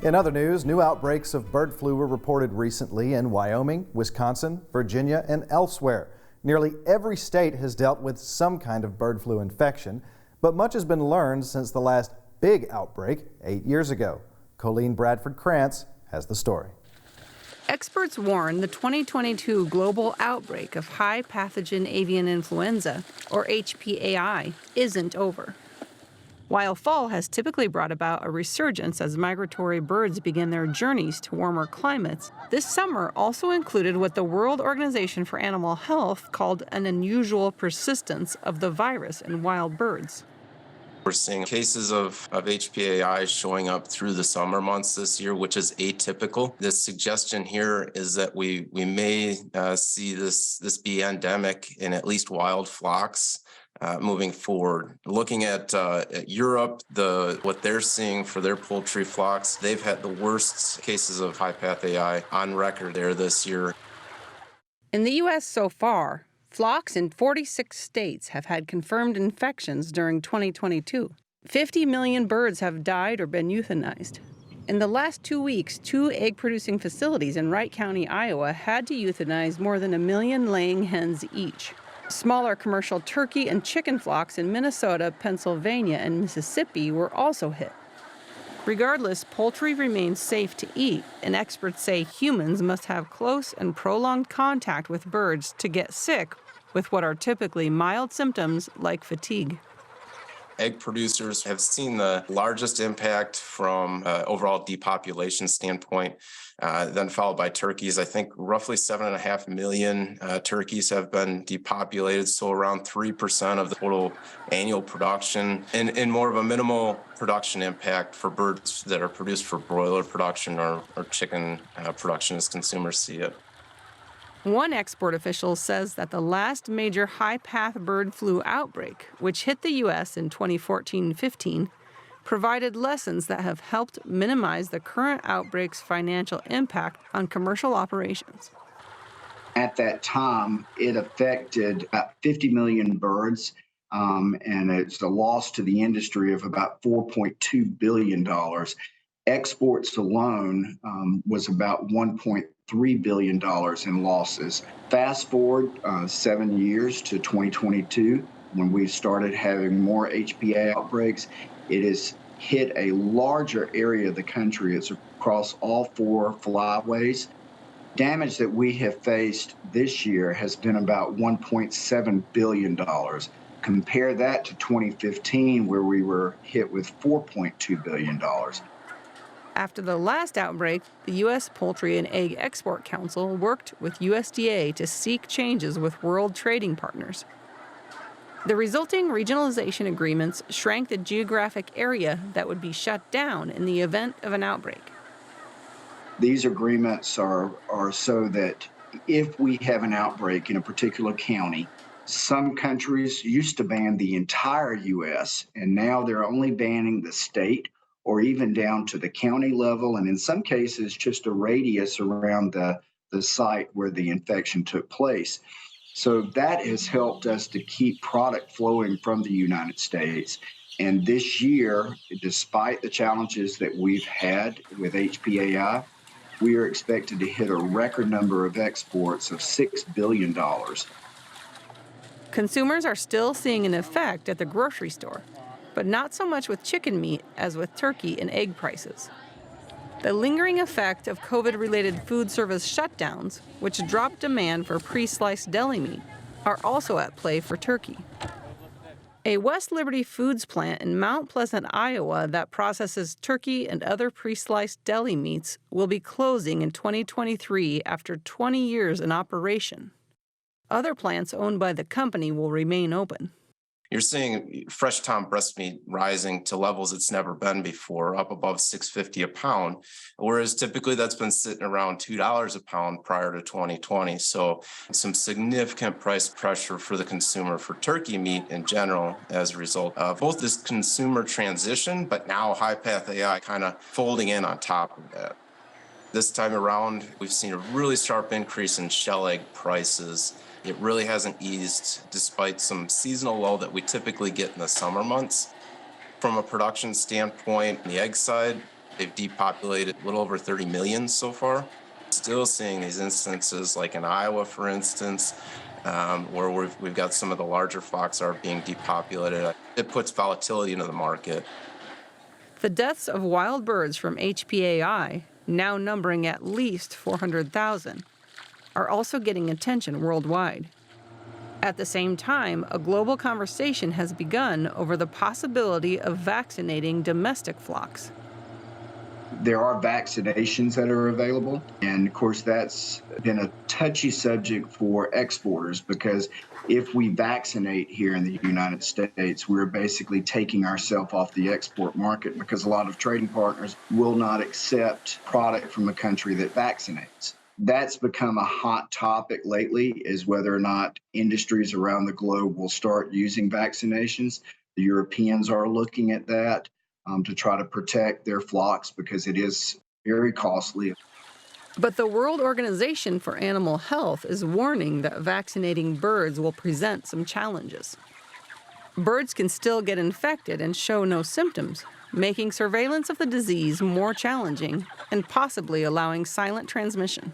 In other news, new outbreaks of bird flu were reported recently in Wyoming, Wisconsin, Virginia, and elsewhere. Nearly every state has dealt with some kind of bird flu infection, but much has been learned since the last big outbreak 8 years ago. Colleen Bradford Krantz has the story. Experts warn the 2022 global outbreak of high pathogen avian influenza, or HPAI, isn't over. While fall has typically brought about a resurgence as migratory birds begin their journeys to warmer climates, this summer also included what the World Organization for Animal Health called an unusual persistence of the virus in wild birds. We're seeing cases of HPAI showing up through the summer months this year, which is atypical. The suggestion here is that we may see this be endemic in at least wild flocks moving forward. Looking at Europe, what they're seeing for their poultry flocks, they've had the worst cases of high path AI on record there this year. In the U.S. so far, flocks in 46 states have had confirmed infections during 2022. 50 million birds have died or been euthanized. In the last 2 weeks, 2 egg-producing facilities in Wright County, Iowa, had to euthanize more than 1 million laying hens each. Smaller commercial turkey and chicken flocks in Minnesota, Pennsylvania, and Mississippi were also hit. Regardless, poultry remains safe to eat, and experts say humans must have close and prolonged contact with birds to get sick with what are typically mild symptoms like fatigue. Egg producers have seen the largest impact from overall depopulation standpoint, then followed by turkeys. I think roughly 7.5 million turkeys have been depopulated, so around 3% of the total annual production, and more of a minimal production impact for birds that are produced for broiler production or chicken production as consumers see it. One export official says that the last major high-path bird flu outbreak, which hit the U.S. in 2014-15, provided lessons that have helped minimize the current outbreak's financial impact on commercial operations. At that time, it affected about 50 million birds, and it's a loss to the industry of about $4.2 billion. Exports alone was about $1.3 billion in losses. Fast forward 7 years to 2022, when we started having more HPA outbreaks, it has hit a larger area of the country. It's across all 4 flyways. Damage that we have faced this year has been about $1.7 billion. Compare that to 2015, where we were hit with $4.2 billion. After the last outbreak, the U.S. Poultry and Egg Export Council worked with USDA to seek changes with world trading partners. The resulting regionalization agreements shrank the geographic area that would be shut down in the event of an outbreak. These agreements are so that if we have an outbreak in a particular county, some countries used to ban the entire U.S., and now they're only banning the state or even down to the county level, and in some cases, just a radius around the site where the infection took place. So that has helped us to keep product flowing from the United States. And this year, despite the challenges that we've had with HPAI, we are expected to hit a record number of exports of $6 billion. Consumers are still seeing an effect at the grocery store, but not so much with chicken meat as with turkey and egg prices. The lingering effect of COVID-related food service shutdowns, which dropped demand for pre-sliced deli meat, are also at play for turkey. A West Liberty Foods plant in Mount Pleasant, Iowa, that processes turkey and other pre-sliced deli meats will be closing in 2023 after 20 years in operation. Other plants owned by the company will remain open. You're seeing fresh tom breast meat rising to levels it's never been before, up above $6.50 a pound, whereas typically that's been sitting around $2 a pound prior to 2020. So some significant price pressure for the consumer for turkey meat in general as a result of both this consumer transition, but now high-path AI kind of folding in on top of that. This time around, we've seen a really sharp increase in shell egg prices. It really hasn't eased despite some seasonal lull that we typically get in the summer months. From a production standpoint, the egg side, They've depopulated a little over 30 million so far. Still seeing these instances like in Iowa, for instance, where we've got some of the larger flocks are being depopulated. It puts volatility into the market. The deaths of wild birds from HPAI, now numbering at least 400,000, are also getting attention worldwide. At the same time, a global conversation has begun over the possibility of vaccinating domestic flocks. There are vaccinations that are available. And of course, that's been a touchy subject for exporters because if we vaccinate here in the United States, we're basically taking ourselves off the export market because a lot of trading partners will not accept product from a country that vaccinates. That's become a hot topic lately, is whether or not industries around the globe will start using vaccinations. The Europeans are looking at that. To try to protect their flocks because it is very costly. But the World Organization for Animal Health is warning that vaccinating birds will present some challenges. Birds can still get infected and show no symptoms, making surveillance of the disease more challenging and possibly allowing silent transmission.